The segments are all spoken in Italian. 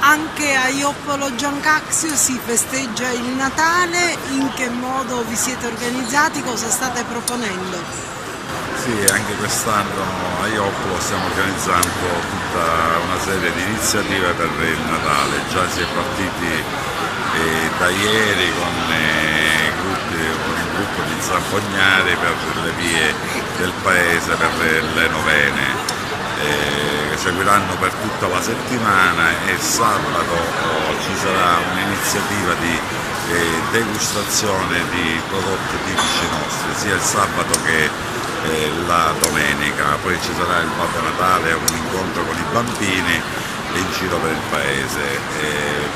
Anche a Ioppolo Giancazio si festeggia il Natale, in che modo vi siete organizzati, cosa state proponendo? Sì, anche quest'anno a Ioppolo stiamo organizzando tutta una serie di iniziative per il Natale, già si è partiti da ieri con un gruppo di zampognari per le vie del paese per le novene. Seguiranno per tutta la settimana e sabato ci sarà un'iniziativa di degustazione di prodotti tipici nostri, sia il sabato che la domenica. Poi ci sarà il Babbo Natale, un incontro con i bambini in giro per il paese.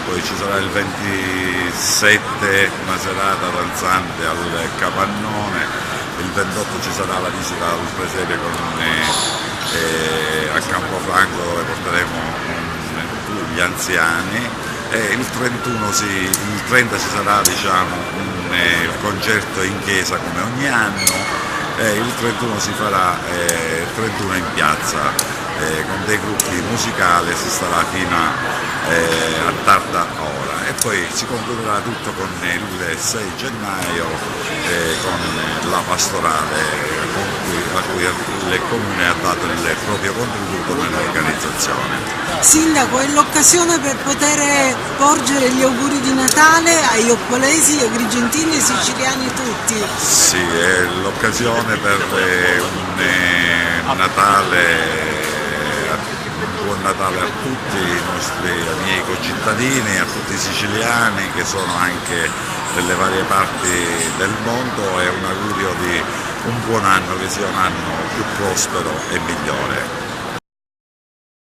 Poi ci sarà il 27 una serata danzante al Capannone, il 28 ci sarà la visita al presepe a Campofranco, dove porteremo gli anziani, e il 30 ci sarà il concerto in chiesa come ogni anno, e il 31 si farà 31 in piazza con dei gruppi musicali, si starà fino a tarda ora, e poi si concluderà tutto con il 6 gennaio con la pastorale a cui il Comune ha dato il proprio contributo nell'organizzazione. Sindaco, è l'occasione per poter porgere gli auguri di Natale ai ioppolesi, ai agrigentini e ai siciliani tutti. Sì, è l'occasione per un Natale, un buon Natale a tutti i miei concittadini, a tutti i siciliani che sono anche nelle varie parti del mondo, e un augurio di un buon anno, che sia un anno più prospero e migliore.